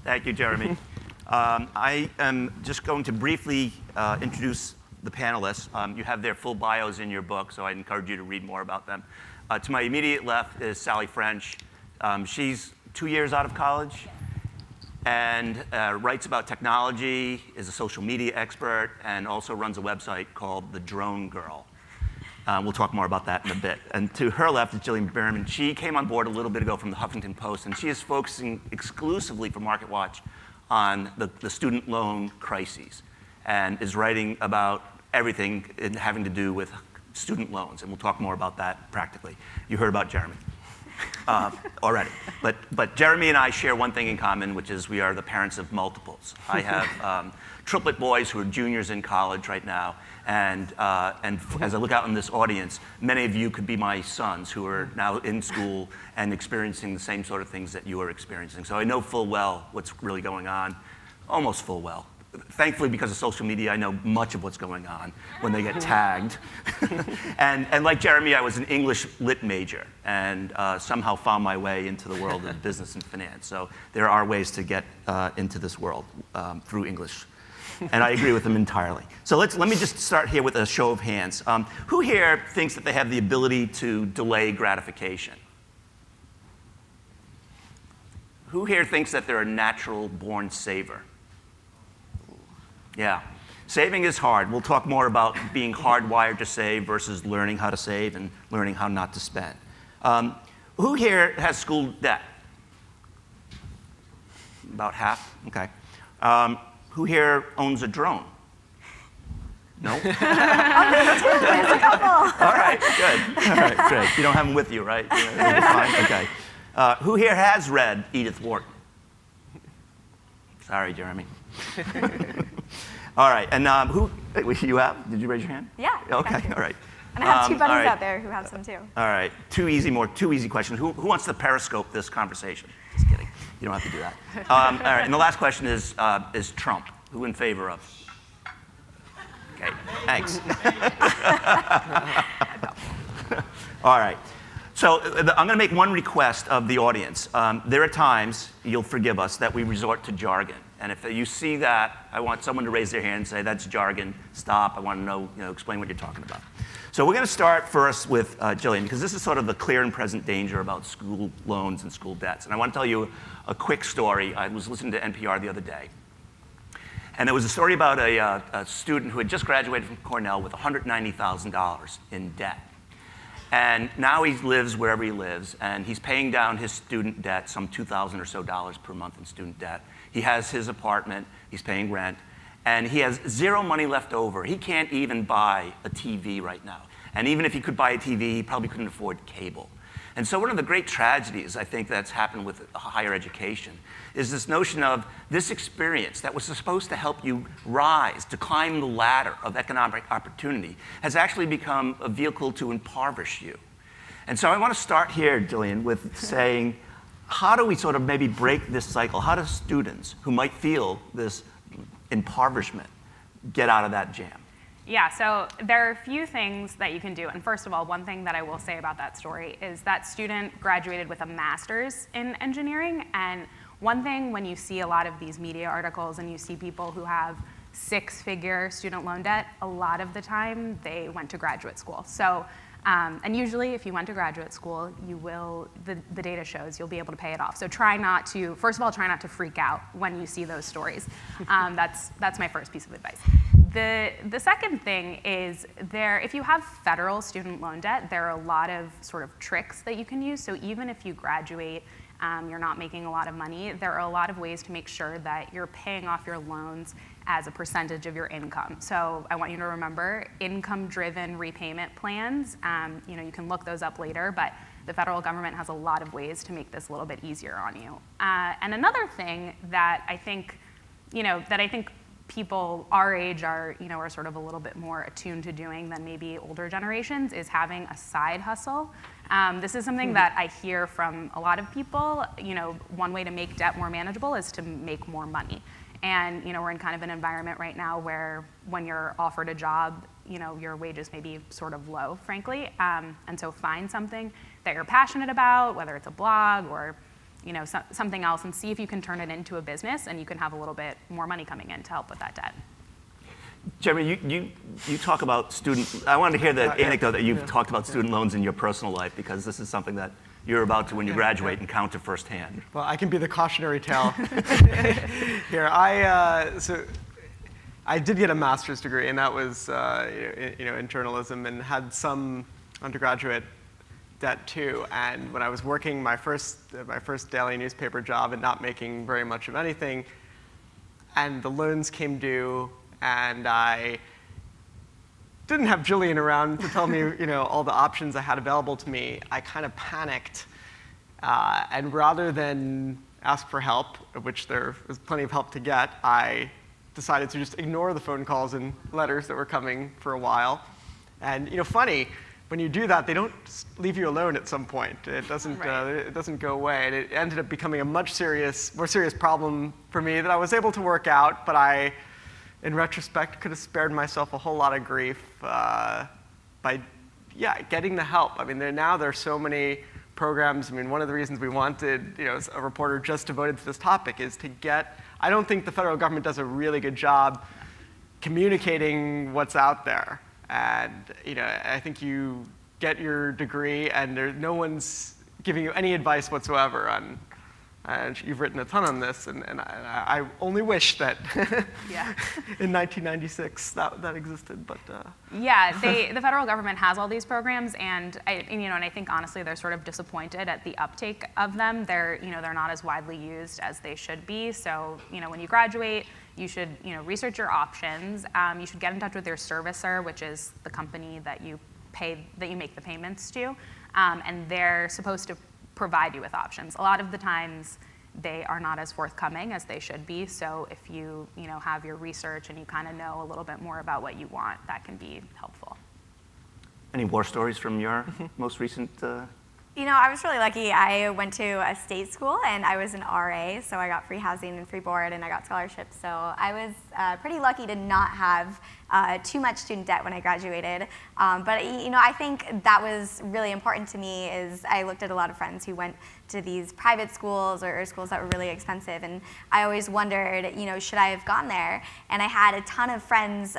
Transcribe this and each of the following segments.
Thank you, Jeremy. I am just going to briefly introduce the panelists. You have their full bios in your book, so I encourage you to read more about them. To my immediate left is Sally French. She's 2 years out of college and writes about technology, is a social media expert, and also runs a website called The Drone Girl. We'll talk more about that in a bit. And to her left is Jillian Berman. She came on board a little bit ago from the Huffington Post, and she is focusing exclusively for MarketWatch on the student loan crises and is writing about everything having to do with student loans. And we'll talk more about that practically. You heard about Jeremy already. But Jeremy and I share one thing in common, which is we are the parents of multiples. I have triplet boys who are juniors in college right now. And as I look out in this audience, many of you could be my sons who are now in school and experiencing the same sort of things that you are experiencing. So I know full well what's really going on, almost full well. Thankfully, because of social media, I know much of what's going on when they get tagged. and like Jeremy, I was an English lit major and somehow found my way into the world of business and finance. So there are ways to get into this world through English. And I agree with them entirely. So let me just start here with a show of hands. Who here thinks that they have the ability to delay gratification? Who here thinks that they're a natural born saver? Yeah. Saving is hard. We'll talk more about being hardwired to save versus learning how to save and learning how not to spend. Who here has school debt? About half? Okay. Who here owns a drone? No? There's a couple. All right, good. All right, good. You don't have them with you, right? You're fine? Okay. Who here has read Edith Wharton? Sorry, Jeremy. All right, and who, you have? Did you raise your hand? Yeah. Okay, all right. And I have two buddies out there who have some too. All right, two easy questions. Who wants to periscope this conversation? Just kidding. You don't have to do that. All right, and the last question is Trump. Who in favor of? Okay, thanks. All right. So I'm going to make one request of the audience. There are times, you'll forgive us, that we resort to jargon. And if you see that, I want someone to raise their hand and say, that's jargon, stop, I want to know, explain what you're talking about. So we're going to start first with Jillian, because this is sort of the clear and present danger about school loans and school debts. And I want to tell you a quick story. I was listening to NPR the other day. And there was a story about a student who had just graduated from Cornell with $190,000 in debt. And now he lives wherever he lives, and he's paying down his student debt, some $2,000 or so per month in student debt. He has his apartment, he's paying rent, and he has zero money left over. He can't even buy a TV right now. And even if he could buy a TV, he probably couldn't afford cable. And so one of the great tragedies, I think, that's happened with higher education is this notion of this experience that was supposed to help you rise, to climb the ladder of economic opportunity, has actually become a vehicle to impoverish you. And so I want to start here, Jillian, with saying, how do we sort of maybe break this cycle? How do students who might feel this impoverishment get out of that jam? Yeah, so there are a few things that you can do. And first of all, one thing that I will say about that story is that student graduated with a master's in engineering. And one thing when you see a lot of these media articles and you see people who have six-figure student loan debt, a lot of the time they went to graduate school. So, and usually if you went to graduate school, you will, the data shows you'll be able to pay it off. So try not to, first of all, try not to freak out when you see those stories. That's my first piece of advice. The second thing is if you have federal student loan debt, there are a lot of sort of tricks that you can use. So even if you graduate, you're not making a lot of money, there are a lot of ways to make sure that you're paying off your loans as a percentage of your income. So I want you to remember income-driven repayment plans. You can look those up later, but the federal government has a lot of ways to make this a little bit easier on you. And another thing that I think people our age are sort of a little bit more attuned to doing than maybe older generations is having a side hustle. This is something that I hear from a lot of people. One way to make debt more manageable is to make more money. And we're in kind of an environment right now where when you're offered a job, your wages may be sort of low, frankly. And so find something that you're passionate about, whether it's a blog or something else and see if you can turn it into a business and you can have a little bit more money coming in to help with that debt. Jeremy, you talk about student. I wanted to hear the anecdote that you've talked about student loans in your personal life, because this is something that you're about to, when you graduate, encounter firsthand. Well, I can be the cautionary tale here. So I did get a master's degree, and that was in journalism, and had some undergraduate debt too. And when I was working my first daily newspaper job and not making very much of anything, and the loans came due, and I didn't have Jillian around to tell me all the options I had available to me, I kind of panicked. And rather than ask for help, which there was plenty of help to get, I decided to just ignore the phone calls and letters that were coming for a while. And funny, when you do that, they don't leave you alone at some point. It doesn't, it doesn't go away. And it ended up becoming a more serious problem for me that I was able to work out, but I, in retrospect, could have spared myself a whole lot of grief by getting the help. I mean, there are so many programs. I mean, one of the reasons we wanted a reporter just devoted to this topic is to get, I don't think the federal government does a really good job communicating what's out there. And I think you get your degree and no one's giving you any advice whatsoever on. And you've written a ton on this, and I only wish that in 1996 that existed, but. Yeah, the federal government has all these programs, and I think honestly they're sort of disappointed at the uptake of them. They're not as widely used as they should be. So when you graduate, you should research your options. You should get in touch with your servicer, which is the company that you make the payments to, and they're supposed to provide you with options. A lot of the times they are not as forthcoming as they should be. So if you have your research and you kind of know a little bit more about what you want, that can be helpful. Any war stories from your most recent? I was really lucky. I went to a state school, and I was an RA, so I got free housing and free board, and I got scholarships. So I was pretty lucky to not have too much student debt when I graduated. But I think that was really important to me. Is I looked at a lot of friends who went to these private schools or schools that were really expensive, and I always wondered, should I have gone there? And I had a ton of friends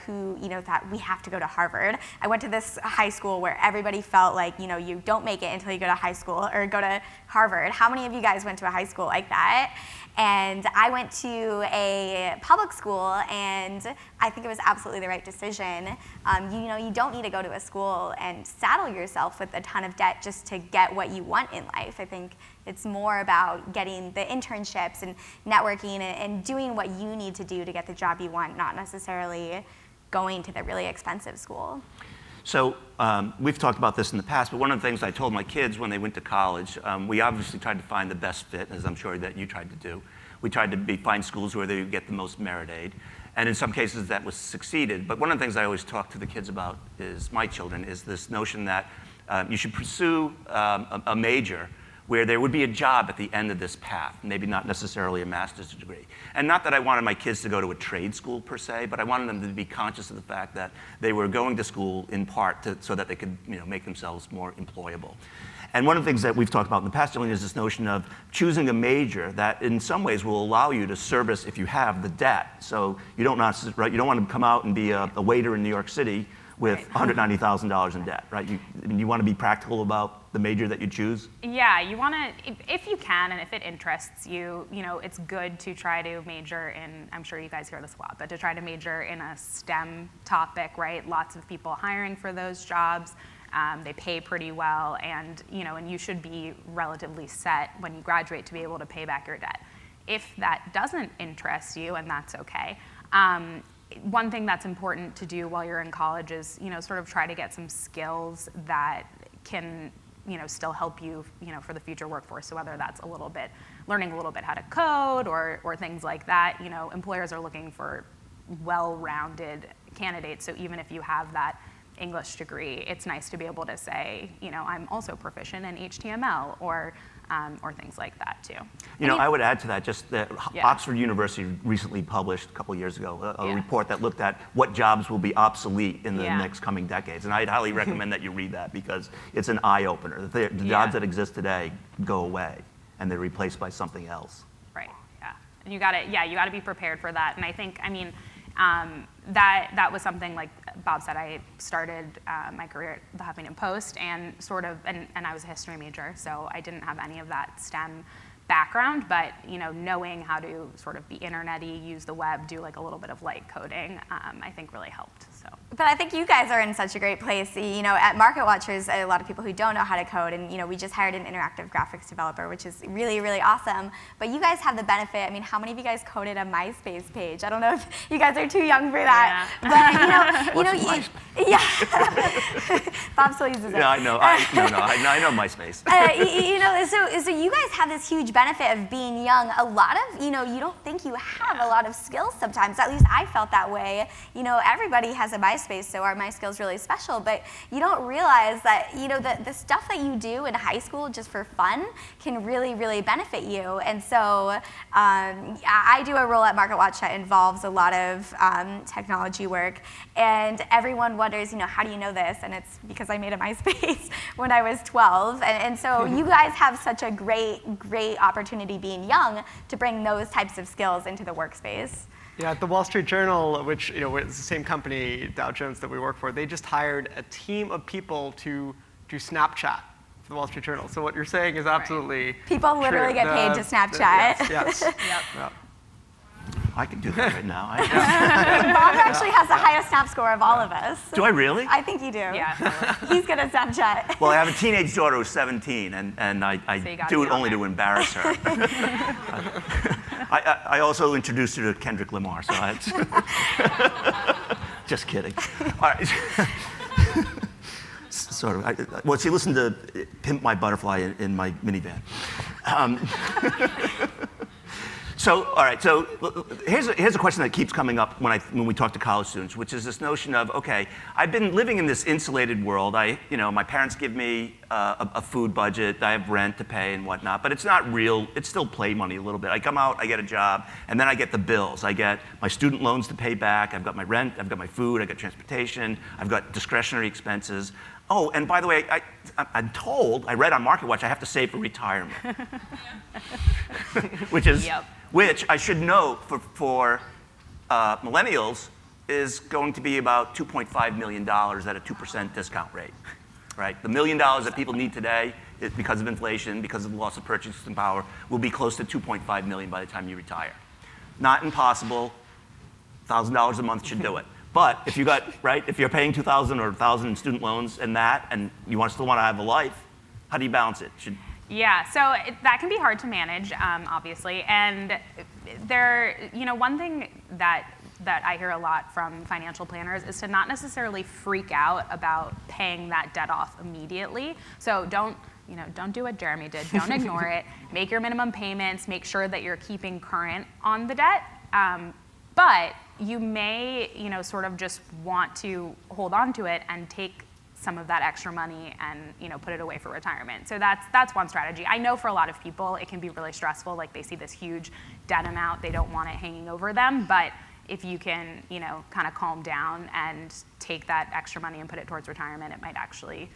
who, thought we have to go to Harvard. I went to this high school where everybody felt like, you don't make it until you go to high school or go to Harvard. How many of you guys went to a high school like that? And I went to a public school, and I think it was absolutely the right decision. You don't need to go to a school and saddle yourself with a ton of debt just to get what you want in life. I think it's more about getting the internships and networking and doing what you need to do to get the job you want, not necessarily going to the really expensive school. So we've talked about this in the past, but one of the things I told my kids when they went to college, we obviously tried to find the best fit, as I'm sure that you tried to do. We tried to find schools where they would get the most merit aid. And in some cases that was succeeded. But one of the things I always talk to the kids about my children, is this notion that you should pursue a major where there would be a job at the end of this path, maybe not necessarily a master's degree. And not that I wanted my kids to go to a trade school per se, but I wanted them to be conscious of the fact that they were going to school in part so that they could make themselves more employable. And one of the things that we've talked about in the past, Jillian, is this notion of choosing a major that in some ways will allow you to service, if you have, the debt. So you don't want to come out and be a waiter in New York City with $190,000 in debt, right? You want to be practical about the major that you choose? Yeah, you want to, if you can, and if it interests you, it's good to try to major in, I'm sure you guys hear this a lot, but to try to major in a STEM topic, right? Lots of people hiring for those jobs. They pay pretty well, and you should be relatively set when you graduate to be able to pay back your debt. If that doesn't interest you, and that's okay, one thing that's important to do while you're in college is, sort of try to get some skills that can, still help you, for the future workforce. So whether that's learning a little bit how to code or things like that, employers are looking for well-rounded candidates. So even if you have that English degree, it's nice to be able to say, I'm also proficient in HTML or things like that too. I would add to that just that Oxford University recently published a couple years ago a report that looked at what jobs will be obsolete in the next coming decades. And I'd highly recommend that you read that, because it's an eye-opener. The jobs that exist today go away. and they're replaced by something else. Right. Yeah. And you got to be prepared for that. And I think, that was something, like Bob said, I started my career at the Huffington Post and and I was a history major, so I didn't have any of that STEM background, but knowing how to sort of be internet-y, use the web, do like a little bit of light coding, I think really helped. So. But I think you guys are in such a great place. At MarketWatch, there's a lot of people who don't know how to code, and we just hired an interactive graphics developer, which is really, really awesome. But you guys have the benefit. How many of you guys coded a MySpace page? I don't know if you guys are too young for that. Yeah. But MySpace? Yeah. Bob still uses it. Yeah, I know. I know MySpace. So you guys have this huge benefit of being young. A lot of, you don't think you have a lot of skills sometimes. At least I felt that way. Everybody has a MySpace, so my skill's really special. But you don't realize that, the stuff that you do in high school just for fun can really, really benefit you. And so I do a role at MarketWatch that involves a lot of technology work. And everyone wonders, how do you know this? And it's because I made a MySpace when I was 12. And so you guys have such a great opportunity being young to bring those types of skills into the workspace. Yeah, at the Wall Street Journal, which is the same company, Dow Jones, that we work for, they just hired a team of people to do Snapchat for the Wall Street Journal. So what you're saying is absolutely People literally true. get paid to Snapchat. Yes. Yep. I can do that right now. Bob actually has the highest Snap score of all of us. Do I really? I think you do. Yeah. He's good at Snapchat. Well, I have a teenage daughter who's 17, and I do it only to embarrass her. I also introduced her to Kendrick Lamar, so just kidding. All right. Sort of. Well, she listened to Pimp My Butterfly in my minivan. So, all right, so here's a question that keeps coming up when we talk to college students, which is this notion of, okay, I've been living in this insulated world. My parents give me a food budget, I have rent to pay and whatnot, but it's not real, it's still play money a little bit. I come out, I get a job, and then I get the bills. I get my student loans to pay back, I've got my rent, I've got my food, I've got transportation, I've got discretionary expenses. Oh, and by the way, I'm told, I read on MarketWatch, I have to save for retirement. Which I should note for millennials is going to be about $2.5 million at a 2% discount rate, right? The $1 million that people need today, because of inflation, because of the loss of purchasing power, will be close to $2.5 million by the time you retire. Not impossible. $1,000 a month should do it. But if you're paying $2,000 or $1,000 in student loans and you still want to have a life, how do you balance it? Yeah, so that can be hard to manage, obviously. And one thing that I hear a lot from financial planners is to not necessarily freak out about paying that debt off immediately. So don't do what Jeremy did. Don't ignore it. Make your minimum payments. Make sure that you're keeping current on the debt. But you may, sort of just want to hold on to it and take some of that extra money and put it away for retirement. So that's one strategy. I know for a lot of people it can be really stressful, like they see this huge debt amount, they don't want it hanging over them, but if you can kind of calm down and take that extra money and put it towards retirement, it might actually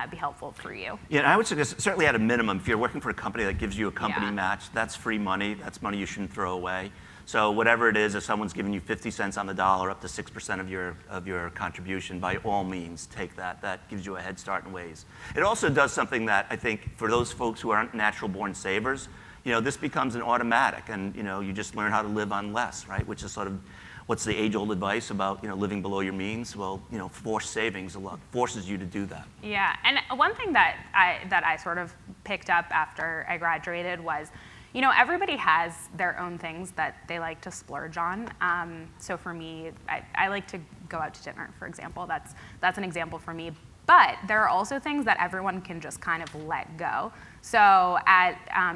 be helpful for you. Yeah, and I would suggest, certainly at a minimum, if you're working for a company that gives you a company match, that's free money, that's money you shouldn't throw away. So whatever it is, if someone's giving you 50 cents on the dollar, up to 6% of your contribution, by all means, take that. That gives you a head start in ways. It also does something that I think for those folks who aren't natural-born savers, this becomes an automatic, and you just learn how to live on less, right? Which is sort of what's the age-old advice about living below your means? Well, forced savings forces you to do that. Yeah, and one thing that I sort of picked up after I graduated was, everybody has their own things that they like to splurge on. So for me, I like to go out to dinner, for example. That's an example for me. But there are also things that everyone can just kind of let go. So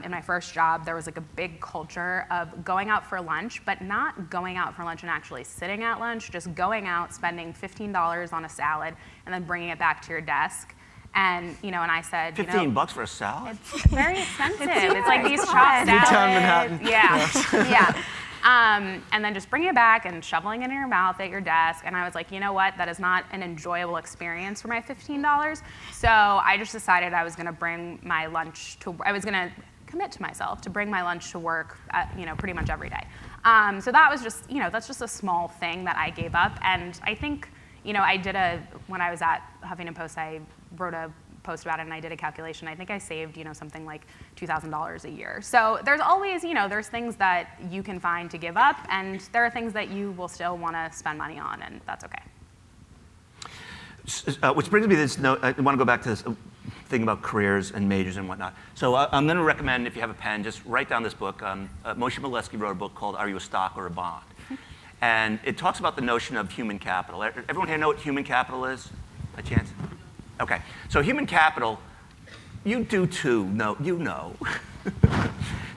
in my first job, there was like a big culture of going out for lunch, but not going out for lunch and actually sitting at lunch, just going out, spending $15 on a salad, and then bringing it back to your desk. And and I said, $15 for a salad? It's very expensive. It's like these chopped salads. Midtown Manhattan. Yeah. And then just bringing it back and shoveling it in your mouth at your desk. And I was like, you know what? That is not an enjoyable experience for my $15. So I just decided I was going to bring my lunch I was going to commit to myself to bring my lunch to work pretty much every day. So that was just, that's just a small thing that I gave up. And I think, when I was at Huffington Post, I wrote a post about it and I did a calculation. I think I saved, something like $2,000 a year. So there's always, there's things that you can find to give up, and there are things that you will still want to spend money on, and that's okay. Which brings me to this note. I want to go back to this thing about careers and majors and whatnot. So I'm going to recommend, if you have a pen, just write down this book. Moshe Milevsky wrote a book called Are You a Stock or a Bond? And it talks about the notion of human capital. Everyone here know what human capital is, by chance? Okay, so human capital, you do too, you know.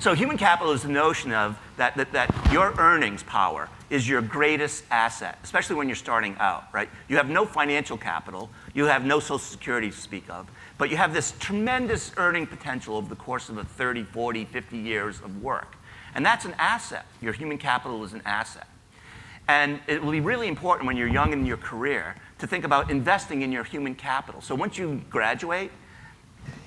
So human capital is the notion of that your earnings power is your greatest asset, especially when you're starting out, right? You have no financial capital, you have no Social Security to speak of, but you have this tremendous earning potential over the course of 30, 40, 50 years of work. And that's an asset. Your human capital is an asset. And it will be really important when you're young in your career to think about investing in your human capital. So once you graduate,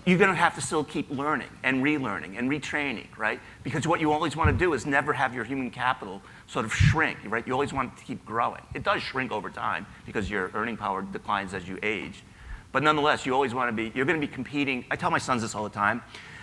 you're going to have to still keep learning and relearning and retraining, right? Because what you always want to do is never have your human capital sort of shrink, right? You always want it to keep growing. It does shrink over time because your earning power declines as you age. But nonetheless, you always want to be, you're going to be competing. I tell my sons this all the time.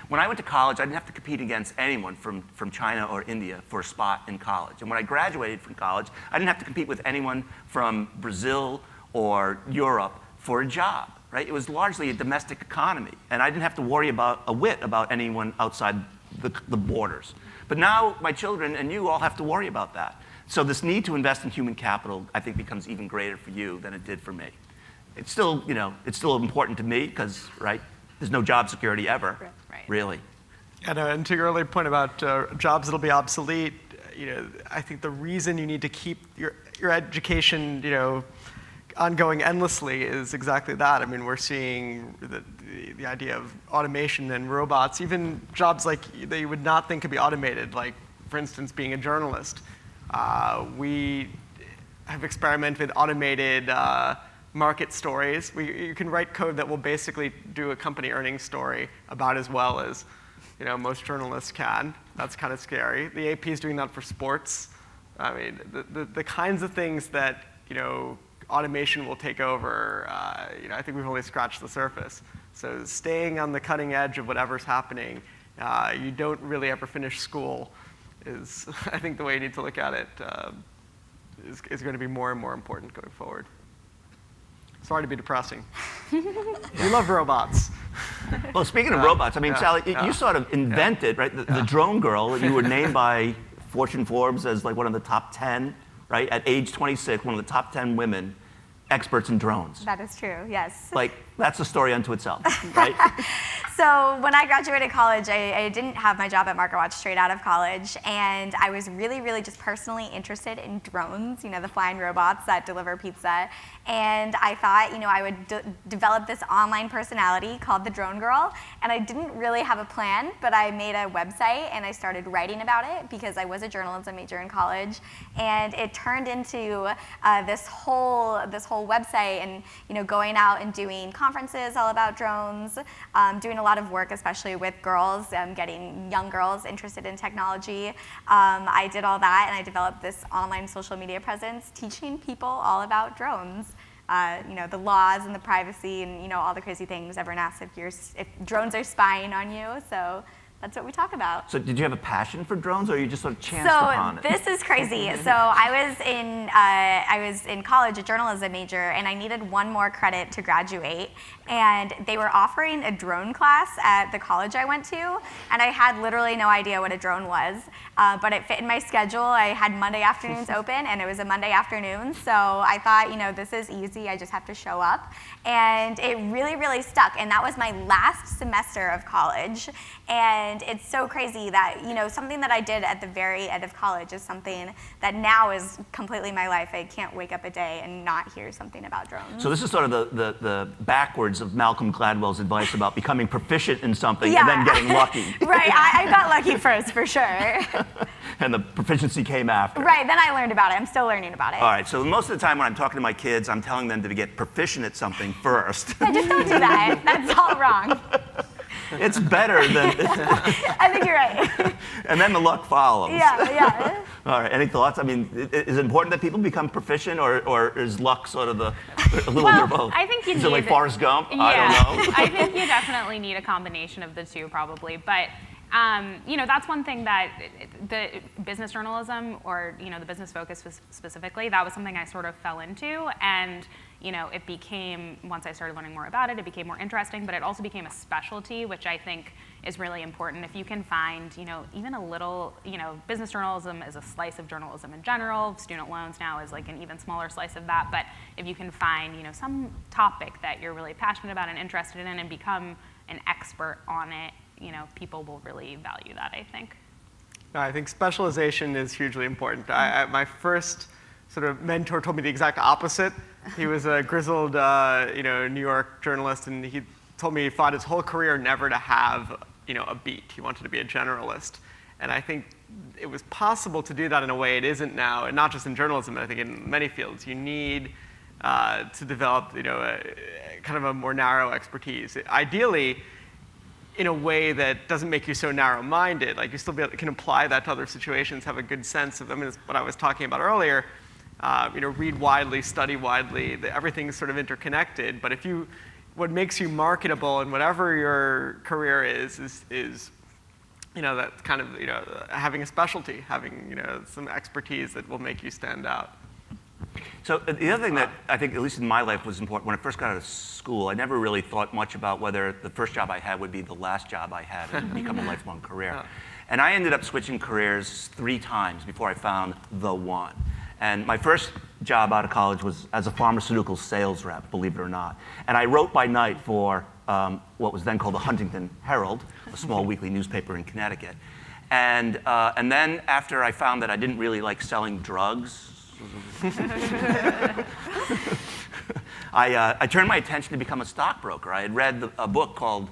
When I went to college, I didn't have to compete against anyone from China or India for a spot in college. And when I graduated from college, I didn't have to compete with anyone from Brazil or Europe for a job, right? It was largely a domestic economy. And I didn't have to worry about anyone outside the borders. But now my children and you all have to worry about that. So this need to invest in human capital, I think, becomes even greater for you than it did for me. It's still, it's still important to me because, right, there's no job security ever, really. And to your earlier point about jobs that'll be obsolete, I think the reason you need to keep your education, ongoing endlessly is exactly that. I mean, we're seeing the idea of automation and robots, even jobs that you would not think could be automated, like, for instance, being a journalist. We have experimented with automated market stories. You can write code that will basically do a company earnings story about as well as most journalists can. That's kind of scary. The AP is doing that for sports. I mean, the kinds of things that automation will take over, I think we've only scratched the surface. So staying on the cutting edge of whatever's happening, you don't really ever finish school is, I think, the way you need to look at it, is going to be more and more important going forward. Sorry to be depressing. We love robots. Well, speaking of robots, I mean, Sally, you sort of invented, right, the drone girl. You were named by Fortune Forbes as like one of the top 10, right? At age 26, one of the top 10 women experts in drones. That is true, yes. Like, that's a story unto itself, right? So when I graduated college, I didn't have my job at MarketWatch straight out of college, and I was really, really just personally interested in drones, the flying robots that deliver pizza. And I thought, I would develop this online personality called the Drone Girl, and I didn't really have a plan, but I made a website and I started writing about it because I was a journalism major in college, and it turned into this whole website, and going out and doing conferences all about drones, doing a lot of work, especially with girls, getting young girls interested in technology. I did all that, and I developed this online social media presence teaching people all about drones. The laws and the privacy and all the crazy things everyone asks if drones are spying on you. So that's what we talk about. So did you have a passion for drones, or you just sort of chanced upon it? So this is crazy. So I was in college, a journalism major, and I needed one more credit to graduate. And they were offering a drone class at the college I went to, and I had literally no idea what a drone was. But it fit in my schedule. I had Monday afternoons open, and it was a Monday afternoon. So I thought, this is easy. I just have to show up. And it really, really stuck. And that was my last semester of college. And it's so crazy that, something that I did at the very end of college is something that now is completely my life. I can't wake up a day and not hear something about drones. So this is sort of the backwards of Malcolm Gladwell's advice about becoming proficient in something and then getting lucky. Right, I got lucky first, for sure. And the proficiency came after. Right, then I learned about it. I'm still learning about it. All right, so most of the time when I'm talking to my kids, I'm telling them to get proficient at something first. Yeah, just don't do that. That's all wrong. It's better than. I think you're right. And then the luck follows. Yeah. All right. Any thoughts? I mean, is it important that people become proficient, or is luck sort of a little bit of both? I think you is need it like Forrest Gump? Yeah, I don't know. I think you definitely need a combination of the two, probably. But that's one thing that the business journalism, or the business focus specifically, that was something I sort of fell into, and it became, once I started learning more about it, it became more interesting, but it also became a specialty, which I think is really important. If you can find, even a little, business journalism is a slice of journalism in general. Student loans now is like an even smaller slice of that. But if you can find, some topic that you're really passionate about and interested in, and become an expert on it, people will really value that, I think. I think specialization is hugely important. My first sort of mentor told me the exact opposite. He was a grizzled, New York journalist, and he told me he thought his whole career never to have, a beat. He wanted to be a generalist. And I think it was possible to do that in a way it isn't now, and not just in journalism, but I think in many fields. You need to develop, kind of a more narrow expertise. Ideally, in a way that doesn't make you so narrow-minded. Like, you still can apply that to other situations, have a good sense of, it's what I was talking about earlier. Read widely, study widely. Everything's sort of interconnected. But what makes you marketable in whatever your career is that kind of, having a specialty, having, some expertise that will make you stand out. So the other thing that I think, at least in my life, was important, when I first got out of school, I never really thought much about whether the first job I had would be the last job I had and become a lifelong career. Yeah. And I ended up switching careers 3 times before I found the one. And my first job out of college was as a pharmaceutical sales rep, believe it or not. And I wrote by night for what was then called the Huntington Herald, a small weekly newspaper in Connecticut. And then after I found that I didn't really like selling drugs, I turned my attention to become a stockbroker. I had read a book called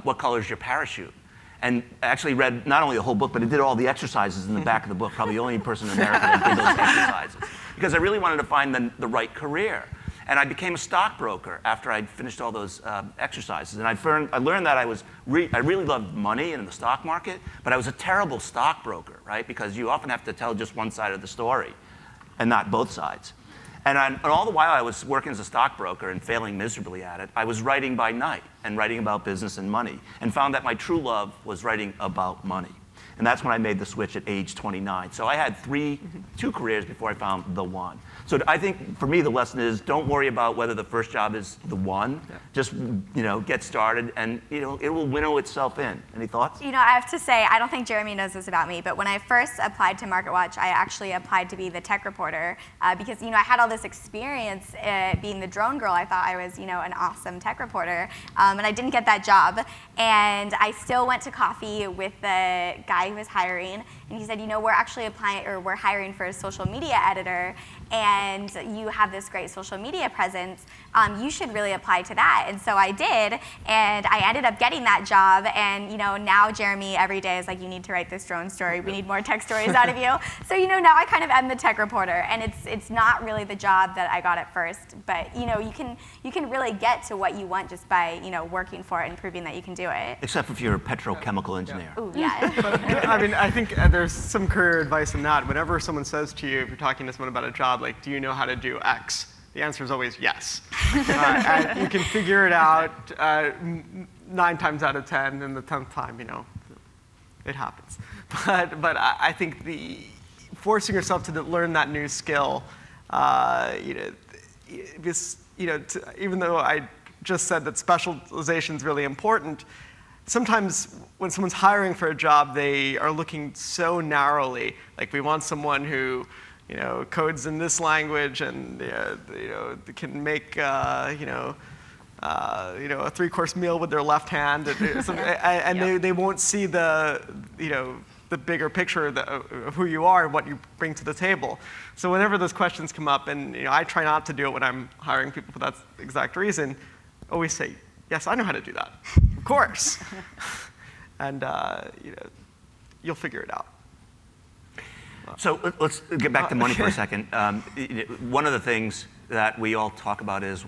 What Color's Your Parachute? And actually read not only the whole book, but it did all the exercises in the back of the book. Probably the only person in America that did those exercises. Because I really wanted to find the right career. And I became a stockbroker after I'd finished all those exercises. And I learned that I really loved money and the stock market, but I was a terrible stockbroker, right? Because you often have to tell just one side of the story and not both sides. And all the while I was working as a stockbroker and failing miserably at it, I was writing by night and writing about business and money, and found that my true love was writing about money. And that's when I made the switch at age 29. So I had 2 careers before I found the one. So I think for me the lesson is, don't worry about whether the first job is the one. Yeah. Just get started, and it will winnow itself in. Any thoughts? I have to say, I don't think Jeremy knows this about me, but when I first applied to MarketWatch, I actually applied to be the tech reporter because I had all this experience being the drone girl. I thought I was an awesome tech reporter, and I didn't get that job. And I still went to coffee with the guy who was hiring, and he said, we're hiring for a social media editor, and you have this great social media presence. You should really apply to that. And so I did, and I ended up getting that job. And now Jeremy every day is like, you need to write this drone story. We need more tech stories out of you. So now I kind of am the tech reporter, and it's not really the job that I got at first, but you can really get to what you want just by working for it and proving that you can do it. Except if you're a petrochemical engineer. Ooh, yeah. But, I think there's some career advice in that. Whenever someone says to you, if you're talking to someone about a job, like, do you know how to do X? The answer is always yes. And you can figure it out 9 times out of 10, and the 10th time, it happens. But I think forcing yourself to learn that new skill, even though I just said that specialization is really important, sometimes when someone's hiring for a job, they are looking so narrowly. Like, we want someone who codes in this language and can make a 3-course meal with their left hand, and they won't see the bigger picture of who you are and what you bring to the table. So whenever those questions come up, and I try not to do it when I'm hiring people for that exact reason, always say, yes, I know how to do that, of course, and you'll figure it out. So let's get back to money for a second. One of the things that we all talk about is,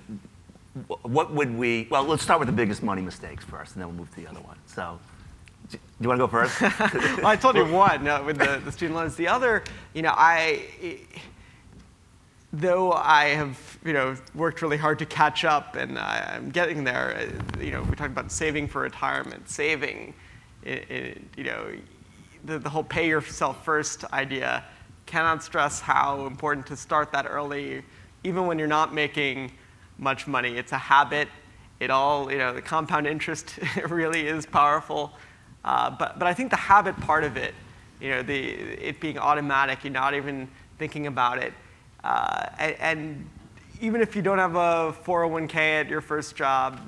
what would we, well, let's start with the biggest money mistakes first, and then we'll move to the other one. So, do you want to go first? Well, I told you one with the student loans. The other, though I have worked really hard to catch up, and I'm getting there. We talked about saving for retirement, saving. The whole pay yourself first idea. Cannot stress how important to start that early, even when you're not making much money. It's a habit. It all, the compound interest really is powerful. But I think the habit part of it, it being automatic, you're not even thinking about it. And even if you don't have a 401k at your first job,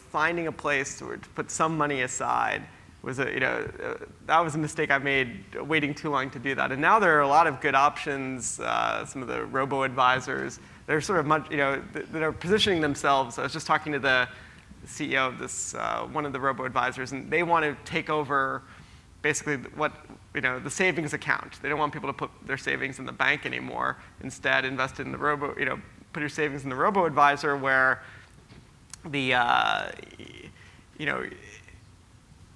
finding a place to put some money aside was that was a mistake I made, waiting too long to do that. And now there are a lot of good options. Some of the robo-advisors, they're sort of much, that are positioning themselves. I was just talking to the CEO of this, one of the robo-advisors, and they want to take over basically the savings account. They don't want people to put their savings in the bank anymore. Instead, invest in the put your savings in the robo-advisor, where the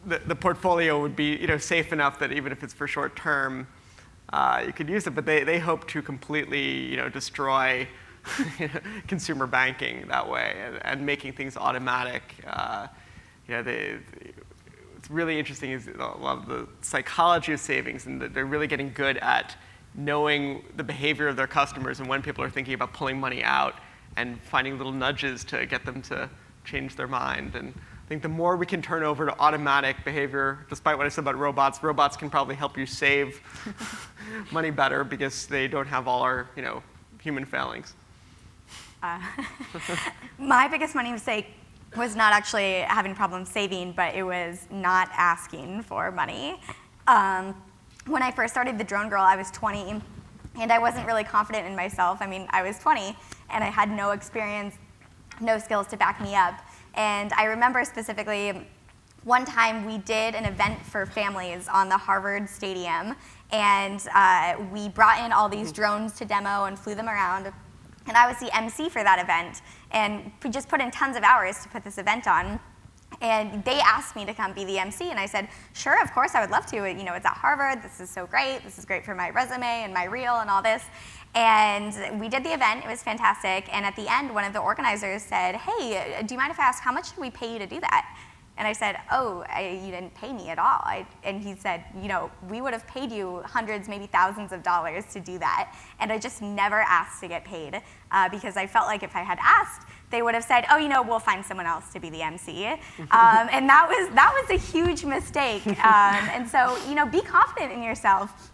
the portfolio would be safe enough that even if it's for short term, you could use it. But they hope to completely destroy consumer banking that way, and making things automatic. What's really interesting is a lot of the psychology of savings, and that they're really getting good at knowing the behavior of their customers and when people are thinking about pulling money out, and finding little nudges to get them to change their mind. And I think the more we can turn over to automatic behavior, despite what I said about robots can probably help you save money better because they don't have all our human failings. My biggest money mistake was not actually having problems saving, but it was not asking for money. When I first started The Drone Girl, I was 20, and I wasn't really confident in myself. I mean, I was 20, and I had no experience, no skills to back me up. And I remember specifically one time we did an event for families on the Harvard Stadium, and we brought in all these drones to demo and flew them around. And I was the MC for that event, and we just put in tons of hours to put this event on. And they asked me to come be the MC, and I said, sure, of course, I would love to. It's at Harvard. This is so great. This is great for my resume and my reel and all this. And we did the event. It was fantastic. And at the end, one of the organizers said, hey, do you mind if I ask, how much did we pay you to do that? And I said, oh, you didn't pay me at all. And he said, we would have paid you hundreds, maybe thousands of dollars to do that. And I just never asked to get paid because I felt like if I had asked, they would have said, oh, we'll find someone else to be the MC. And that was a huge mistake. And so, be confident in yourself.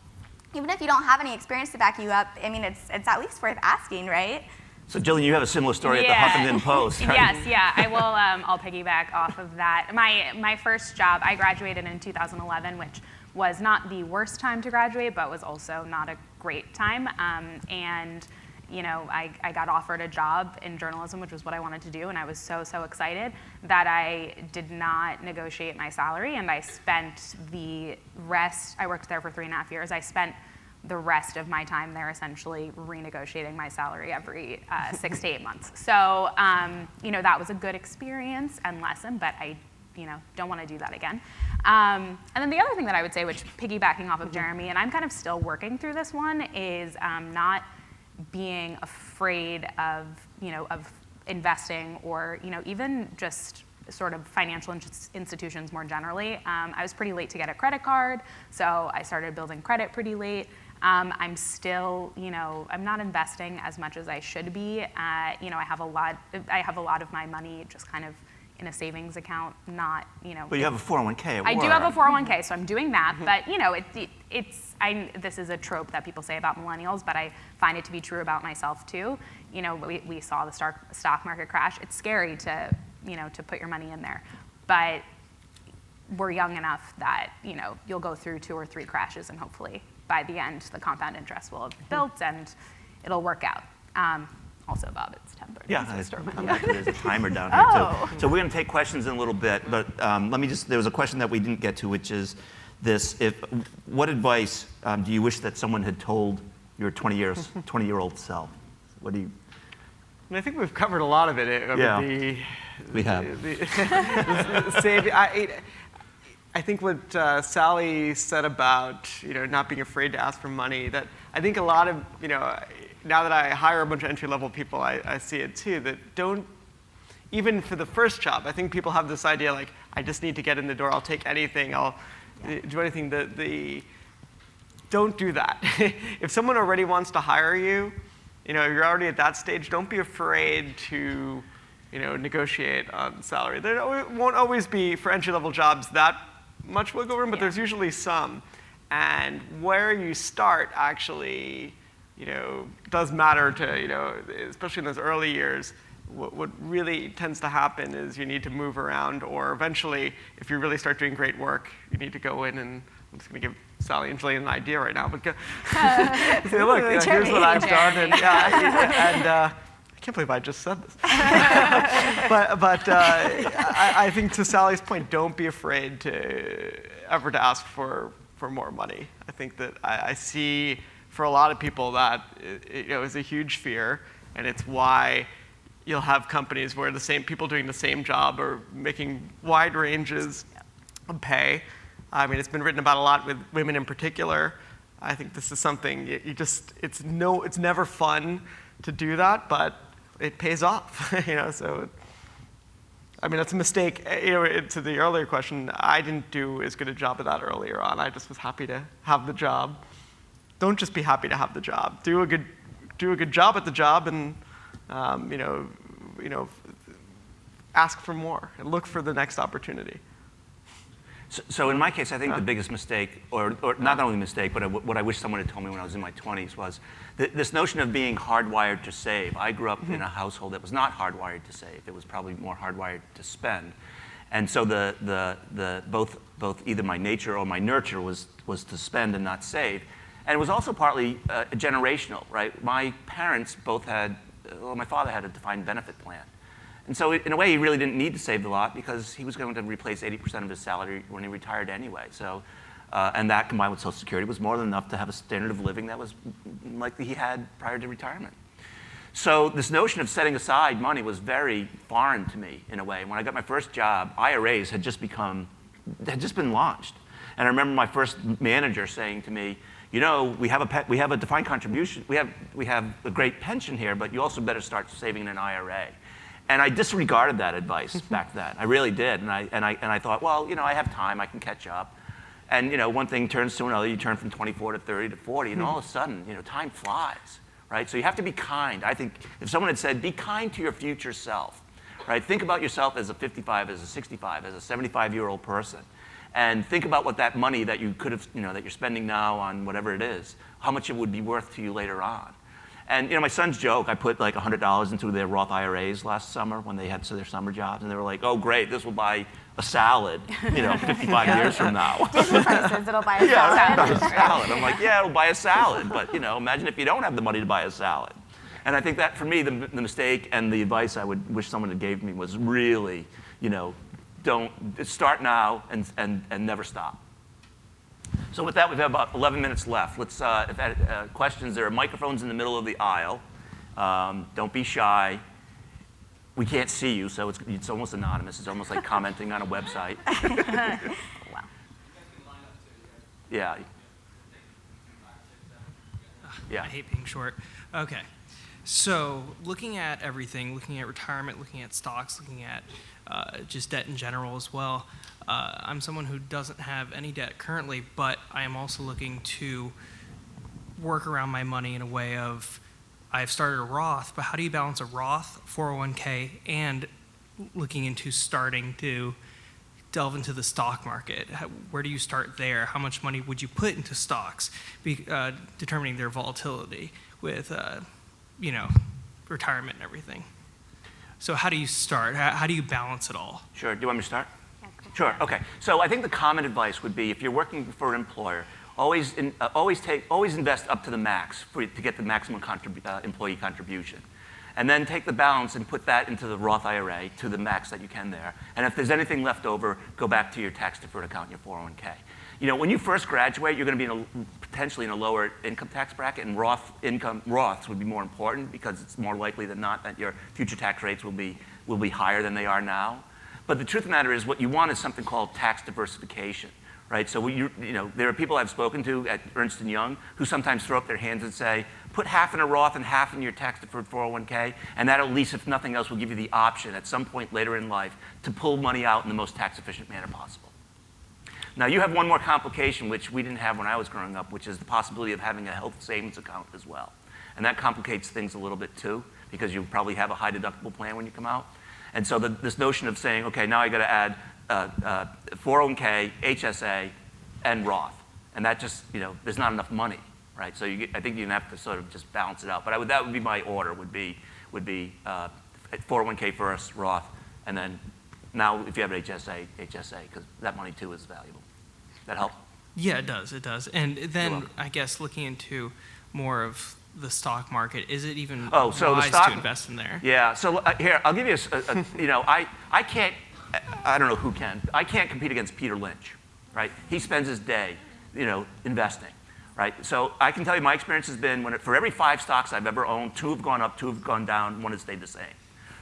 Even if you don't have any experience to back you up, I mean, it's at least worth asking, right? So, Jillian, you have a similar story at the Huffington Post, right? Yes, yeah. I will. I'll piggyback off of that. My first job, I graduated in 2011, which was not the worst time to graduate, but was also not a great time. I got offered a job in journalism, which was what I wanted to do, and I was so excited that I did not negotiate my salary, and I spent the rest. I worked there for 3.5 years. I spent the rest of my time there essentially renegotiating my salary every 6 to 8 months. So, that was a good experience and lesson, but I, don't want to do that again. And then the other thing that I would say, which piggybacking off of Jeremy, and I'm kind of still working through this one, is not being afraid of, of investing or, even just sort of financial institutions more generally. I was pretty late to get a credit card, so I started building credit pretty late. I'm still, I'm not investing as much as I should be. I have a lot of my money just kind of in a savings account, not, But you have a 401k at work. I do have a 401k, so I'm doing that. But, this is a trope that people say about millennials, but I find it to be true about myself too. We saw the stock market crash. It's scary to, to put your money in there. But we're young enough that, you'll go through 2 or 3 crashes, and hopefully by the end, the compound interest will have built and it'll work out. Also, Bob, it's 10:30. Yeah, there's a timer down here too. So we're going to take questions in a little bit, but there was a question that we didn't get to, which is this: what advice do you wish that someone had told your 20-year-old self? What do you? And I think we've covered a lot of it. We have. I think what Sally said about not being afraid to ask for money, that I think a lot of, now that I hire a bunch of entry-level people, I see it too, that don't, even for the first job, I think people have this idea like, I just need to get in the door, I'll take anything, I'll do anything. Don't do that. If someone already wants to hire you, you're already at that stage, don't be afraid to negotiate on salary. There won't always be, for entry-level jobs, that much wiggle room, but there's usually some. And where you start actually, does matter to, especially in those early years. What really tends to happen is you need to move around, or eventually, if you really start doing great work, you need to go in and, I'm just going to give Sally and Jillian an idea right now, but go, say, look, here's what I've done, and I can't believe I just said this. but I think to Sally's point, don't be afraid to ask for more money. I think that I see for a lot of people that is a huge fear, and it's why you'll have companies where the same people doing the same job are making wide ranges of pay. I mean, it's been written about a lot with women in particular. I think this is something it's never fun to do that, but it pays off. So I mean, that's a mistake. To the earlier question, I didn't do as good a job of that earlier on. I just was happy to have the job. Don't just be happy to have the job. Do a good job at the job, and ask for more and look for the next opportunity. So in my case, I think the biggest mistake, or not only mistake, but what I wish someone had told me when I was in my 20s was this notion of being hardwired to save. I grew up in a household that was not hardwired to save. It was probably more hardwired to spend. And so both either my nature or my nurture was to spend and not save. And it was also partly generational, right? My parents both my father had a defined benefit plan. And so in a way, he really didn't need to save a lot because he was going to replace 80% of his salary when he retired anyway. So, and that combined with Social Security was more than enough to have a standard of living that was like he had prior to retirement. So this notion of setting aside money was very foreign to me in a way. When I got my first job, IRAs had just been launched. And I remember my first manager saying to me, we have a defined contribution, we have a great pension here, but you also better start saving in an IRA. And I disregarded that advice back then. I really did. And I thought, well, I have time. I can catch up. And one thing turns to another. You turn from 24 to 30 to 40, and all of a sudden, time flies, right? So you have to be kind. I think if someone had said, be kind to your future self, right? Think about yourself as a 55, as a 65, as a 75-year-old person, and think about what that money that you could have, that you're spending now on whatever it is, how much it would be worth to you later on. And my son's joke, I put like $100 into their Roth IRAs last summer when they had their summer jobs, and they were like, "Oh, great, this will buy a salad, 55 years from now." Disney prices, it'll buy a salad. A salad. I'm like, yeah, it'll buy a salad, but imagine if you don't have the money to buy a salad. And I think that for me, the mistake and the advice I would wish someone had gave me was really, don't start now and never stop. So with that, we've got about 11 minutes left. Let's, if that, questions, there are microphones in the middle of the aisle. Don't be shy. We can't see you, so it's almost anonymous. It's almost like commenting on a website. Wow. Yeah. Yeah. I hate being short. Okay. So looking at everything, looking at retirement, looking at stocks, looking at just debt in general as well, I'm someone who doesn't have any debt currently, but I am also looking to work around my money in a way of, I've started a Roth, but how do you balance a Roth, 401k, and looking into starting to delve into the stock market? Where do you start there? How much money would you put into stocks, determining their volatility with, retirement and everything? So how do you start? How do you balance it all? Sure. Do you want me to start? Sure. Okay. So I think the common advice would be, if you're working for an employer, always invest up to the max to get the maximum employee contribution, and then take the balance and put that into the Roth IRA to the max that you can there. And if there's anything left over, go back to your tax deferred account, your 401k. When you first graduate, you're going to be potentially in a lower income tax bracket, and Roths would be more important because it's more likely than not that your future tax rates will be higher than they are now. But the truth of the matter is, what you want is something called tax diversification, right? So there are people I've spoken to at Ernst & Young who sometimes throw up their hands and say, put half in a Roth and half in your tax-deferred 401k, and that at least, if nothing else, will give you the option at some point later in life to pull money out in the most tax-efficient manner possible. Now, you have one more complication, which we didn't have when I was growing up, which is the possibility of having a health savings account as well. And that complicates things a little bit, too, because you probably have a high deductible plan when you come out. And so this notion of saying, OK, now I got to add 401k, HSA, and Roth. And that just, there's not enough money, right? So I think you're going to have to sort of just balance it out. But that would be my order, would be 401k first, Roth, and then now if you have an HSA, because that money, too, is valuable. That help? Yeah, it does. It does. And then I guess looking into more of the stock market, is it even wise to invest in there? Yeah. So here, I'll give you I can't. I don't know who can. I can't compete against Peter Lynch, right? He spends his day, investing, right? So I can tell you my experience has been for every 5 stocks I've ever owned, 2 have gone up, 2 have gone down, 1 has stayed the same.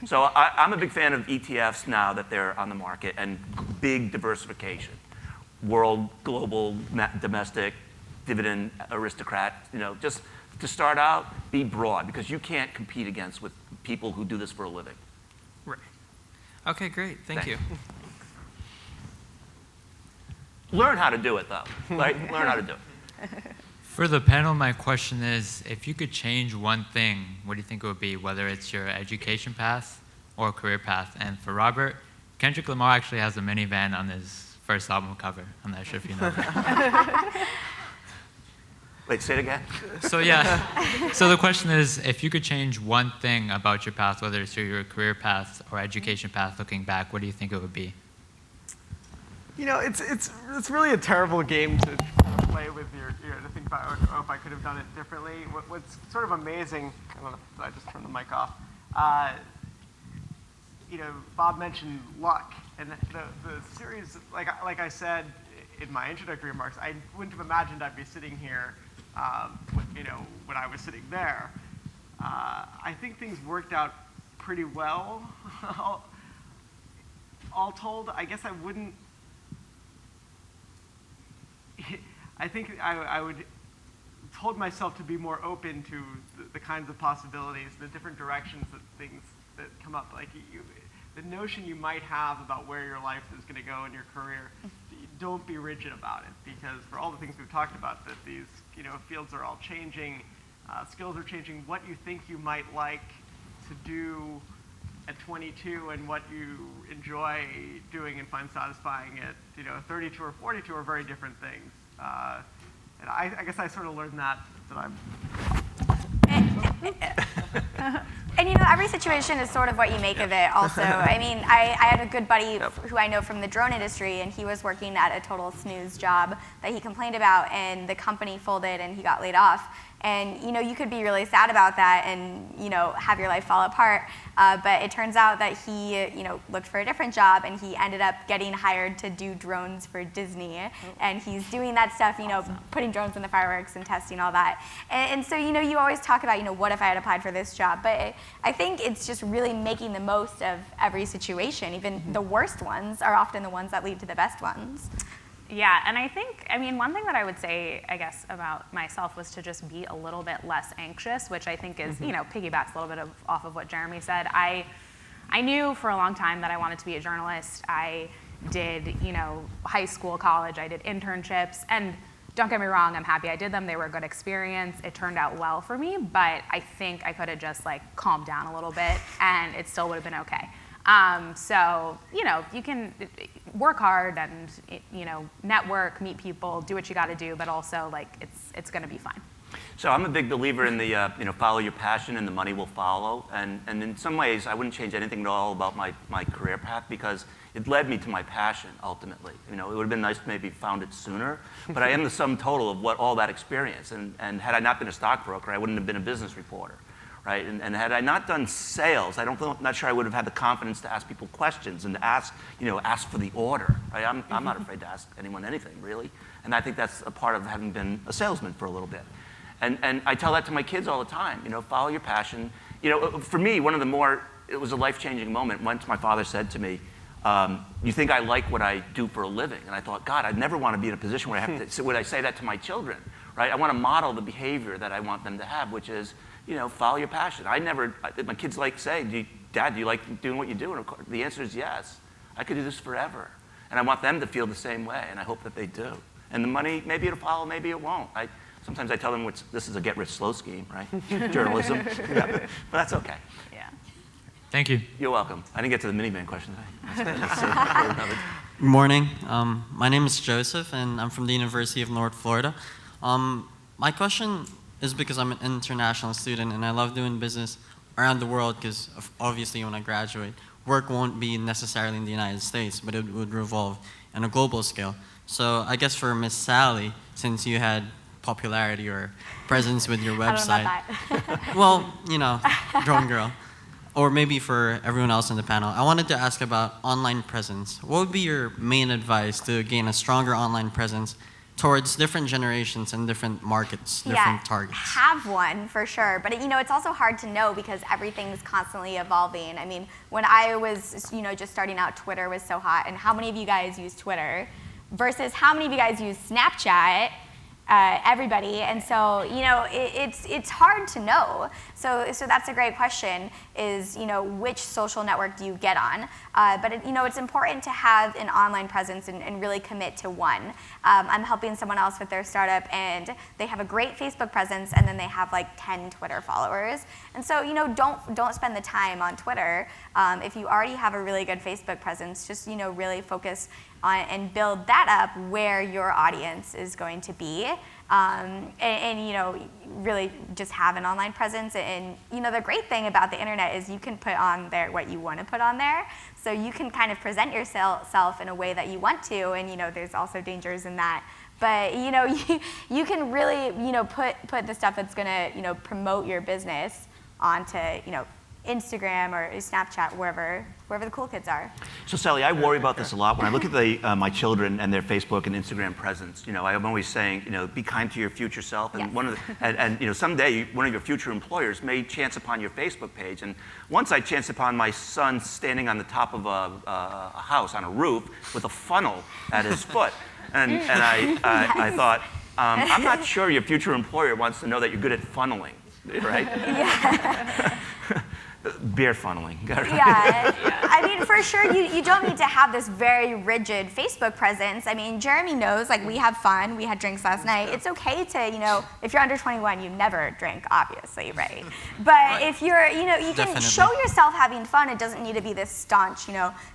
So I'm a big fan of ETFs now that they're on the market and big diversification. World, global, domestic, dividend aristocrat, just to start out, be broad, because you can't compete with people who do this for a living. Right. Okay, great. Thank you. Learn how to do it, though. Right? Learn how to do it. For the panel, my question is, if you could change one thing, what do you think it would be, whether it's your education path or career path? And for Robert, Kendrick Lamar actually has a minivan on his first album cover. I'm not sure if you know that. Wait, say it again. So yeah, so the question is, if you could change one thing about your path, whether it's your career path or education path looking back, what do you think it would be? It's really a terrible game to play with to think about, oh, if I could have done it differently. What's sort of amazing, I don't know if I just turned the mic off. Bob mentioned luck, and the series, like I said in my introductory remarks, I wouldn't have imagined I'd be sitting here, when I was sitting there. I think things worked out pretty well. All told, I guess I wouldn't. I think I would told myself to be more open to the kinds of possibilities, the different directions that come up. Like the notion you might have about where your life is going to go in your career, don't be rigid about it, because for all the things we've talked about, that these fields are all changing, skills are changing. What you think you might like to do at 22 and what you enjoy doing and find satisfying at 32 or 42 are very different things. And I guess I sort of learned that I'm. And every situation is sort of what you make of it also. I mean, I have a good buddy who I know from the drone industry, and he was working at a total snooze job that he complained about, and the company folded and he got laid off. And you could be really sad about that and have your life fall apart. But it turns out that he looked for a different job, and he ended up getting hired to do drones for Disney. And he's doing that stuff, awesome. Putting drones in the fireworks and testing all that. And so you always talk about what if I had applied for this job? But I think it's just really making the most of every situation. Even the worst ones are often the ones that lead to the best ones. Yeah, and I think, one thing that I would say, I guess, about myself was to just be a little bit less anxious, which I think is, piggybacks a little bit off of what Jeremy said. I knew for a long time that I wanted to be a journalist. I did, high school, college, I did internships, and don't get me wrong, I'm happy I did them. They were a good experience. It turned out well for me, but I think I could have just calmed down a little bit, and it still would have been okay. So, you can work hard and, network, meet people, do what you got to do, but also, it's going to be fine. So I'm a big believer in the, follow your passion and the money will follow. And in some ways, I wouldn't change anything at all about my career path, because it led me to my passion, ultimately. It would have been nice to maybe found it sooner, but I am the sum total of all that experience. And had I not been a stockbroker, I wouldn't have been a business reporter. Right? And had I not done sales, I'm not sure I would have had the confidence to ask people questions and to ask for the order. Right? I'm not afraid to ask anyone anything, really. And I think that's a part of having been a salesman for a little bit. And I tell that to my kids all the time, follow your passion. For me, it was a life-changing moment once my father said to me, you think I like what I do for a living? And I thought, God, I'd never want to be in a position where I have to, so would I say that to my children, right? I want to model the behavior that I want them to have, which is, follow your passion. My kids say, Dad, do you like doing what you do? And of course, the answer is yes. I could do this forever. And I want them to feel the same way, and I hope that they do. And the money, maybe it'll follow, maybe it won't. Sometimes I tell them this is a get-rich-slow scheme, right? Journalism. Yeah. But that's okay. Yeah. Thank you. You're welcome. I didn't get to the minivan question today. Good morning. My name is Joseph, and I'm from the University of North Florida. My question is because I'm an international student, and I love doing business around the world because obviously when I graduate, work won't be necessarily in the United States, but it would revolve on a global scale. So I guess for Miss Sally, since you had popularity or presence with your website. I don't know about that. Well, drone girl. Or maybe for everyone else in the panel, I wanted to ask about online presence. What would be your main advice to gain a stronger online presence towards different generations and different markets, different targets? Have one for sure, but it's also hard to know because everything's constantly evolving. I mean, when I was just starting out, Twitter was so hot, and how many of you guys use Twitter versus how many of you guys use Snapchat? Everybody, and so it's hard to know. So that's a great question. Is which social network do you get on? But it's important to have an online presence and really commit to one. I'm helping someone else with their startup, and they have a great Facebook presence, and then they have like 10 Twitter followers. And so don't spend the time on Twitter. If you already have a really good Facebook presence, just really focus on and build that up where your audience is going to be. And really just have an online presence. And the great thing about the internet is you can put on there what you want to put on there. So you can kind of present yourself in a way that you want to, and there's also dangers in that. But you can really put the stuff that's going to promote your business onto Instagram or Snapchat, wherever the cool kids are. So Sally, I worry about this a lot. When I look at my children and their Facebook and Instagram presence, I'm always saying, be kind to your future self. And Yes. Someday one of your future employers may chance upon your Facebook page. And once I chanced upon my son standing on the top of a house on a roof with a funnel at his foot, and I thought, I'm not sure your future employer wants to know that you're good at funneling, right? Yeah. Beer funneling. Yeah. I mean, for sure, you don't need to have this very rigid Facebook presence. I mean, Jeremy knows, we have fun. We had drinks last night. It's okay to, if you're under 21, you never drink, obviously, right? But if you're, you can Definitely. show yourself having fun. It doesn't need to be this staunch,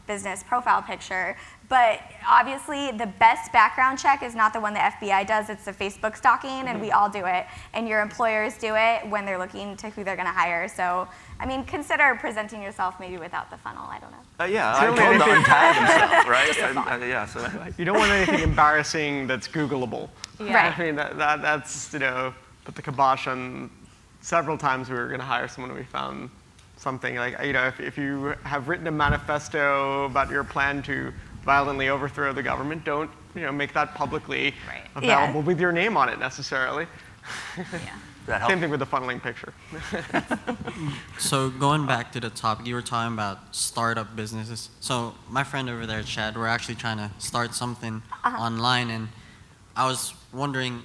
business profile picture. But obviously, the best background check is not the one the FBI does. It's the Facebook stalking, and we all do it. And your employers do it when they're looking to who they're going to hire. So, I mean, consider presenting yourself maybe without the funnel. I don't know. Yeah, I told them to untag himself, right? So You don't want anything embarrassing that's Googleable. Yeah. Right. I mean, that's, put the kibosh on several times we were going to hire someone and we found something like, if you have written a manifesto about your plan to violently overthrow the government, don't, make that publicly available with your name on it necessarily. Yeah. Same thing with the funneling picture. So going back to the topic, you were talking about startup businesses. So my friend over there, Chad, we're actually trying to start something online, and I was wondering,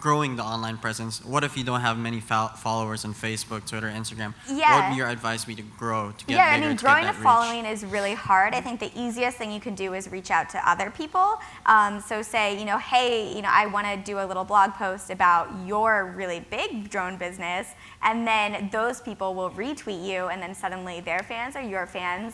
growing the online presence, what if you don't have many followers on Facebook, Twitter, Instagram? Yeah. What would your advice be to grow, to get bigger, I mean, to growing get a that following is really hard. I think the easiest thing you can do is reach out to other people. So say, hey, I want to do a little blog post about your really big drone business, and then those people will retweet you, and then suddenly their fans are your fans.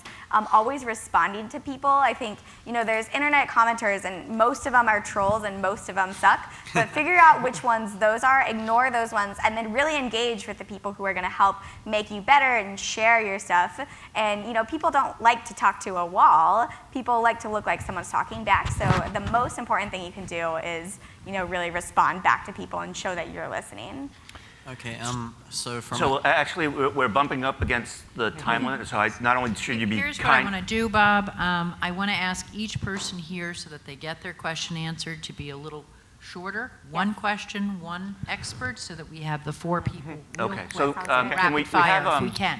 Always responding to people. I think, there's internet commenters, and most of them are trolls, and most of them suck. But figure out which ones those are, ignore those ones, and then really engage with the people who are going to help make you better and share your stuff. And people don't like to talk to a wall. People like to look like someone's talking back. So the most important thing you can do is really respond back to people and show that you're listening. Okay, so actually, we're bumping up against the time limit, so not only should you be Here's kind. what I want to do, Bob. I want to ask each person here so that they get their question answered to be a little shorter, one question, one expert, so that we have the 4 people. real Okay, quick. so Sounds good. can we Rapid fire, have, if we can.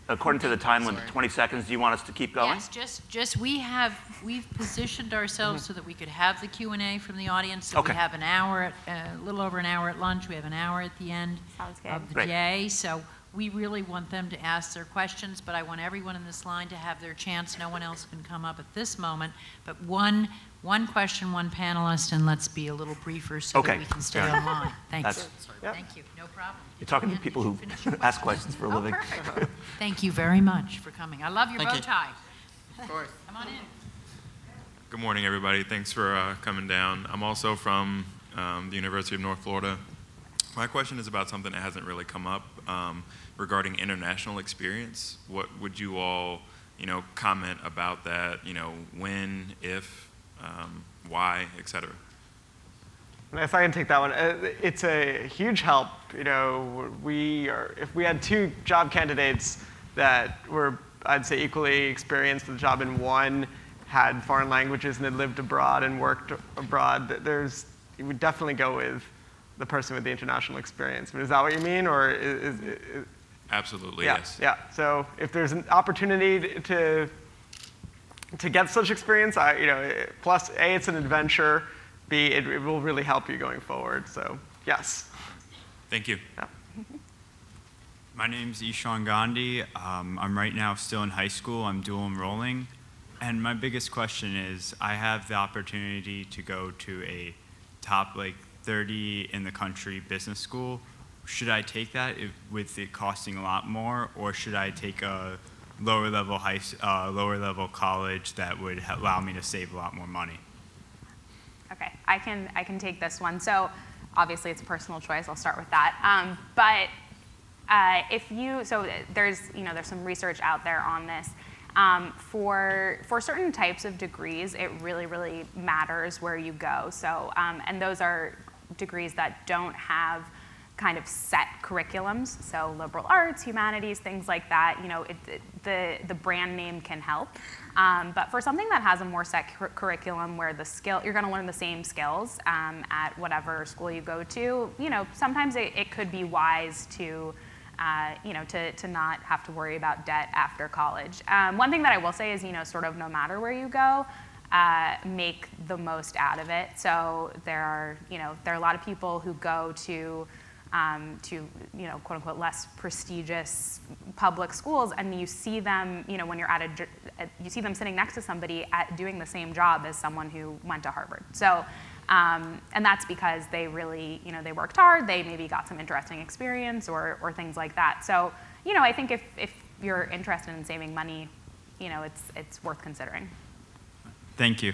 according to the time limit, 20 seconds, do you want us to keep going? Yes, just we've positioned ourselves so that we could have the Q&A from the audience. So Okay. we have an hour, a little over an hour at lunch. We have an hour at the end Sounds good. of the Great. day. So we really want them to ask their questions, but I want everyone in this line to have their chance. No one else can come up at this moment. But one question, one panelist, and let's be a little briefer so Okay. that we can stay Fair enough. online. Thank you. That's- Yeah. Thank you. No problem. You're talking to And people did who you finish your ask questions? questions for a Oh, living. perfect. Thank you very much for coming. I love your Thank bow you. tie. Come on in. Good morning, everybody. Thanks for coming down. I'm also from the University of North Florida. My question is about something that hasn't really come up regarding international experience. What would you all, comment about that? When, if, why, et cetera? If I can take that one, it's a huge help. If we had 2 job candidates that were, I'd say, equally experienced with the job, and one had foreign languages and had lived abroad and worked abroad, you would definitely go with the person with the international experience. Is that what you mean, or is Absolutely, yeah, yes. Yeah. So if there's an opportunity to get such experience, plus A, it's an adventure. B, it will really help you going forward. So yes. Thank you. Yeah. My name's Ishan Gandhi. I'm right now still in high school. I'm dual enrolling. And my biggest question is, I have the opportunity to go to a top 30 in the country business school. Should I take that with it costing a lot more, or should I take a lower level college that would allow me to save a lot more money? Okay, I can take this one. So obviously it's a personal choice. I'll start with that. There's some research out there on this. For certain types of degrees, it really, really matters where you go. So, and those are degrees that don't have kind of set curriculums. So liberal arts, humanities, things like that. The brand name can help. But for something that has a more set curriculum where you're going to learn the same skills at whatever school you go to, sometimes it could be wise to not have to worry about debt after college. One thing that I will say is, sort of no matter where you go, make the most out of it. So there are a lot of people who go to quote unquote less prestigious public schools, and you see them, when you're you see them sitting next to somebody doing the same job as someone who went to Harvard. So, and that's because they really, they worked hard, they maybe got some interesting experience or things like that. So, I think if you're interested in saving money, it's worth considering. Thank you.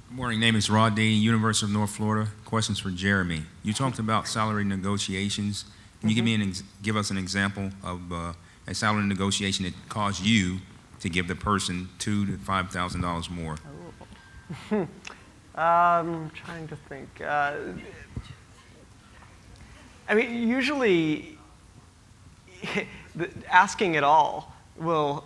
Good morning. Name is Rod Dean, University of North Florida. Questions for Jeremy. You talked about salary negotiations. Can you give us an example of a salary negotiation that caused you to give the person $2,000 to $5,000 more? I'm trying to think. Usually, asking at all will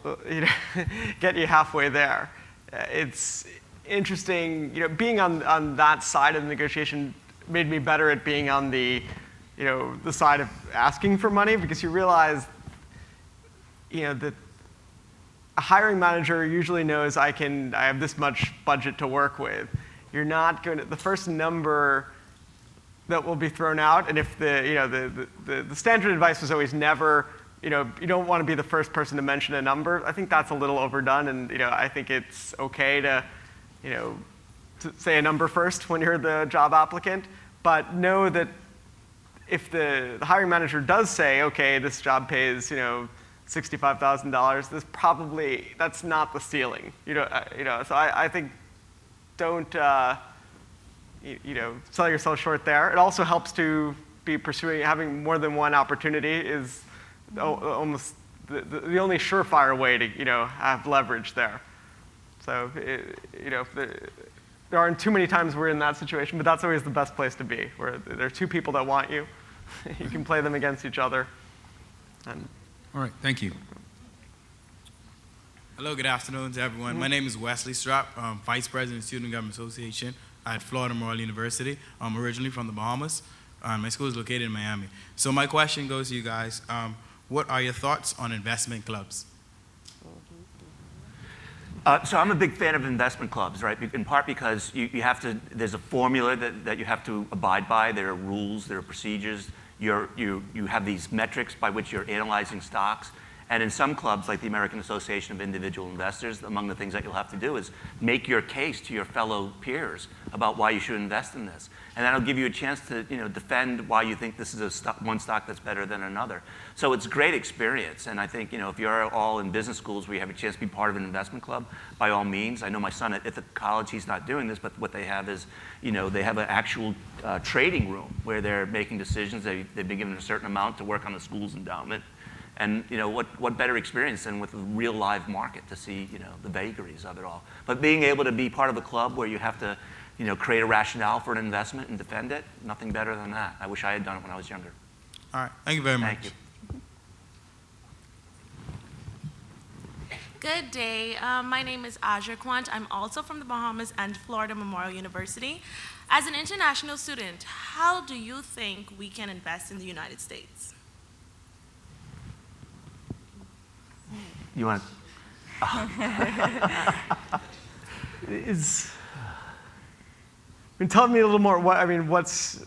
get you halfway there. It's interesting, being on that side of the negotiation made me better at being on the side of asking for money, because you realize, that a hiring manager usually knows I have this much budget to work with. You're not going to, the first number that will be thrown out, and if the standard advice was always never, you don't want to be the first person to mention a number. I think that's a little overdone, and I think it's okay to say a number first when you're the job applicant, but know that if the hiring manager does say, okay, this job pays, $65,000, that's not the ceiling. So I think don't, sell yourself short there. It also helps to be having more than one opportunity is almost the only surefire way to, have leverage there. So, there aren't too many times we're in that situation, but that's always the best place to be, where there are 2 people that want you. You can play them against each other. All right, thank you. Hello, good afternoon to everyone. My name is Wesley Strapp, Vice President of Student Government Association at Florida Memorial University. I'm originally from the Bahamas. My school is located in Miami. So my question goes to you guys. What are your thoughts on investment clubs? So I'm a big fan of investment clubs, right? In part because you have to, there's a formula that you have to abide by. There are rules, there are procedures. You have these metrics by which you're analyzing stocks. And in some clubs, like the American Association of Individual Investors, among the things that you'll have to do is make your case to your fellow peers about why you should invest in this. And that'll give you a chance to defend why you think this is one stock that's better than another. So it's a great experience. And I think if you're all in business schools where you have a chance to be part of an investment club, by all means. I know my son at the college, he's not doing this, but what they have is they have an actual trading room where they're making decisions. They've been given a certain amount to work on the school's endowment. And what better experience than with a real live market to see the vagaries of it all. But being able to be part of a club where you have to create a rationale for an investment and defend it, nothing better than that. I wish I had done it when I was younger. All right, thank you very much. Thank you. Good day. My name is Aja Quant. I'm also from the Bahamas and Florida Memorial University. As an international student, how do you think we can invest in the United States? You want tell me a little more. What's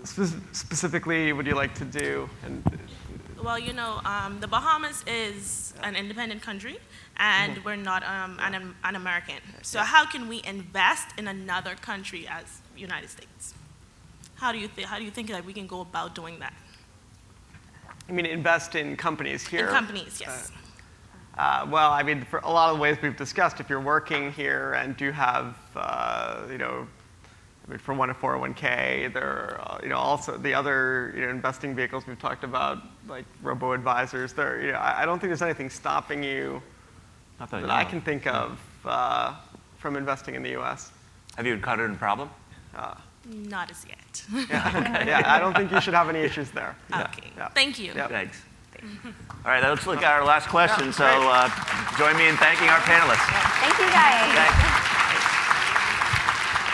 specifically would you like to do? Well, the Bahamas is an independent country, and we're not an American. So how can we invest in another country as United States? How do you think that we can go about doing that? You mean invest in companies here? In companies, yes. Well, for a lot of the ways we've discussed, if you're working here and do have, for one, a 401k, there are, also the other, investing vehicles we've talked about, like robo-advisors. I don't think there's anything stopping you that I can think of from investing in the U.S. Have you encountered a problem? Not as yet. Yeah, I don't think you should have any issues there. Okay, Yeah. thank you. Yeah. Thanks. All right, let's look at our last question. So join me in thanking our panelists. Thank you, guys. Thanks.